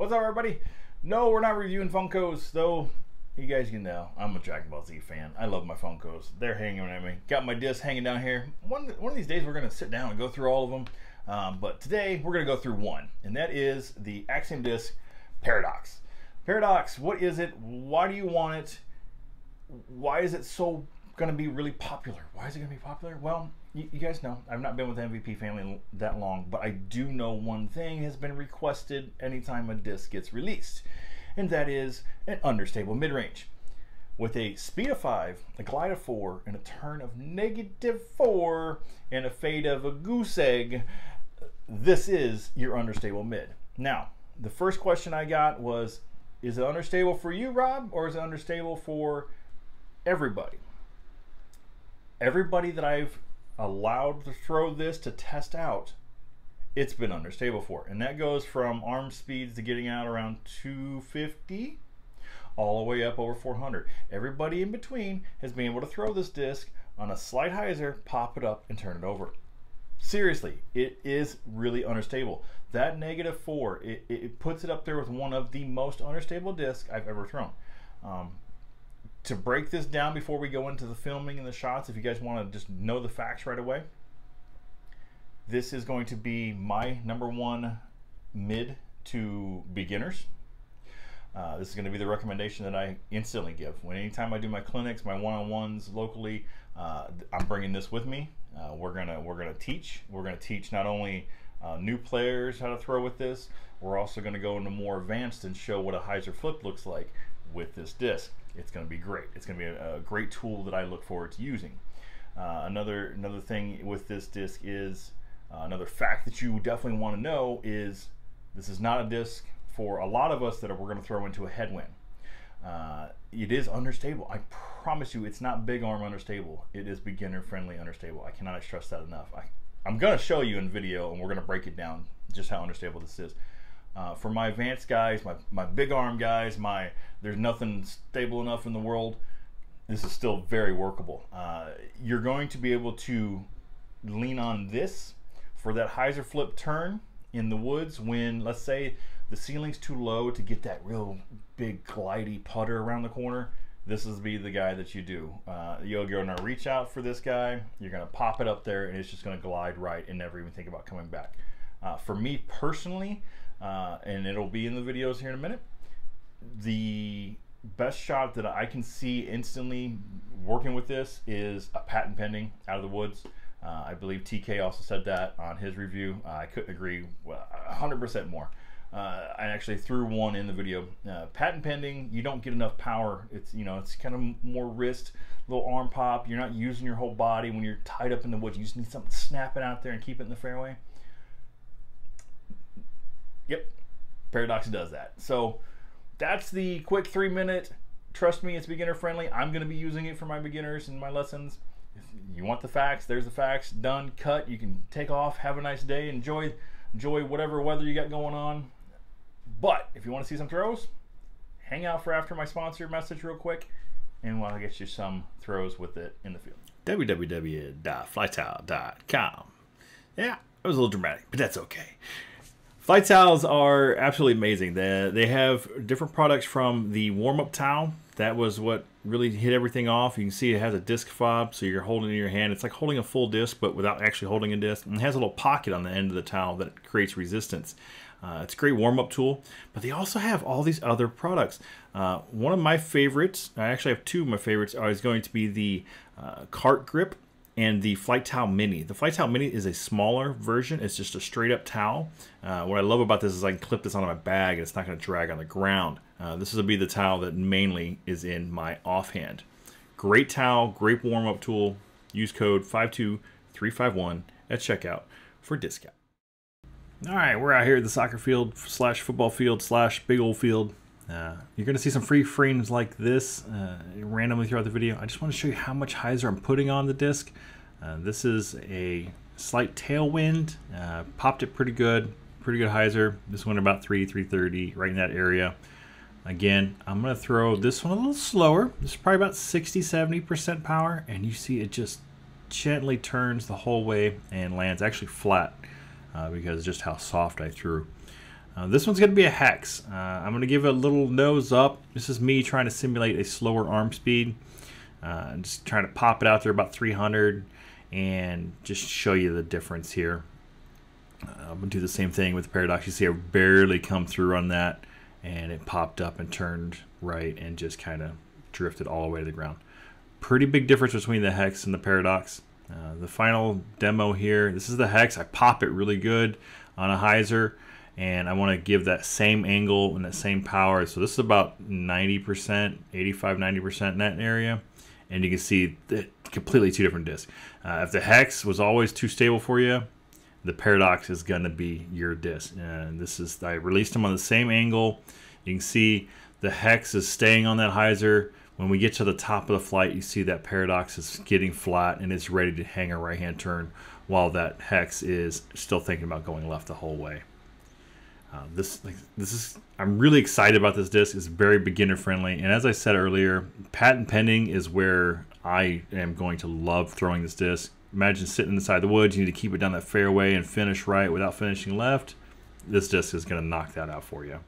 What's up, everybody? No, we're not reviewing Funkos, though. You guys can know I'm a Dragon Ball Z fan. I love my Funkos. They're hanging at me. Got my disc hanging down here. One of these days we're going to sit down and go through all of them. But today we're going to go through one, and that is the Axiom disc Paradox. Paradox, what is it? Why do you want it? Why is it so going to be really popular? Why is it going to be popular? Well, you guys know I've not been with the MVP family that long, but I do know one thing has been requested anytime a disc gets released, and that is an understable mid-range. With a speed of 5, a glide of 4, and a turn of -4, and a fade of a goose egg, this is your understable mid. Now, the first question I got was, is it understable for you, Rob, or is it understable for everybody? Everybody that I've allowed to throw this to test out, it's been understable for, and that goes from arm speeds to getting out around 250 all the way up over 400. Everybody in between has been able to throw this disc on a slight hyzer, pop it up, and turn it over. Seriously, it is really understable. That -4, it puts it up there with one of the most understable discs I've ever thrown. To break this down before we go into the filming and the shots, if you guys want to just know the facts right away, this is going to be my #1 mid to beginners. This is going to be the recommendation that I instantly give. Anytime I do my clinics, my one-on-ones locally, I'm bringing this with me. We're gonna teach. We're gonna teach not only new players how to throw with this. We're also going to go into more advanced and show what a hyzer flip looks like with this disc. It's going to be great. It's going to be a great tool that I look forward to using. Another thing with this disc is another fact that you definitely want to know is this is not a disc for a lot of us that we're going to throw into a headwind. It is understable. I promise you, it's not big arm understable. It is beginner friendly understable. I cannot stress that enough. I'm going to show you in video, and we're going to break it down just how understable this is. For my advanced guys, my big arm guys, there's nothing stable enough in the world, this is still very workable. You're going to be able to lean on this for that hyzer flip turn in the woods when, let's say, the ceiling's too low to get that real big glidey putter around the corner. This is be the guy that you do. You're going to reach out for this guy, you're going to pop it up there, and it's just going to glide right and never even think about coming back. For me personally, and it'll be in the videos here in a minute, the best shot that I can see instantly working with this is a patent pending out of the woods. I believe TK also said that on his review. I couldn't agree 100% more. I actually threw one in the video. Patent pending, you don't get enough power. It's kind of more wrist, little arm pop. You're not using your whole body when you're tied up in the woods. You just need something snapping out there and keep it in the fairway. Yep, Paradox does that. So that's the quick 3-minute. Trust me, it's beginner friendly. I'm going to be using it for my beginners in my lessons. If you want the facts, there's the facts. Done, cut. You can take off, have a nice day, enjoy whatever weather you got going on. But if you want to see some throws, hang out for after my sponsor message real quick, and I'll get you some throws with it in the field. www.flytowel.com. Yeah, it was a little dramatic, but that's okay. Flight towels are absolutely amazing. They have different products from the warm-up towel. That was what really hit everything off. You can see it has a disc fob, so you're holding it in your hand. It's like holding a full disc, but without actually holding a disc. And it has a little pocket on the end of the towel that creates resistance. It's a great warm-up tool, but they also have all these other products. One of my favorites, I actually have two of my favorites, is going to be the cart grip and the Flight Towel Mini. The Flight Towel Mini is a smaller version. It's just a straight up towel. What I love about this is I can clip this onto my bag and it's not going to drag on the ground. This will be the towel that mainly is in my offhand. Great towel, great warm up tool. Use code 52351 at checkout for discount. All right, we're out here at the soccer field / football field / big old field. You're going to see some free frames like this randomly throughout the video. I just want to show you how much hyzer I'm putting on the disc. This is a slight tailwind. Popped it pretty good hyzer. This one about 330, right in that area. Again, I'm going to throw this one a little slower. This is probably about 60-70% power, and you see it just gently turns the whole way and lands actually flat because just how soft I threw. This one's going to be a hex. I'm going to give it a little nose up. This is me trying to simulate a slower arm speed. Just trying to pop it out there about 300 and just show you the difference here. I'm going to do the same thing with the Paradox. You see I barely come through on that, and it popped up and turned right and just kind of drifted all the way to the ground. Pretty big difference between the hex and the Paradox. The final demo here, this is the hex. I pop it really good on a hyzer, and I want to give that same angle and that same power. So this is about 90%, 85, 90% in that area. And you can see that completely two different discs. If the hex was always too stable for you, the Paradox is going to be your disc. And this is, I released them on the same angle. You can see the hex is staying on that hyzer. When we get to the top of the flight, you see that Paradox is getting flat and it's ready to hang a right-hand turn, while that hex is still thinking about going left the whole way. I'm really excited about this disc. It's very beginner friendly, and as I said earlier, patent pending is where I am going to love throwing this disc. Imagine sitting inside the woods, you need to keep it down that fairway and finish right without finishing left. This disc is going to knock that out for you.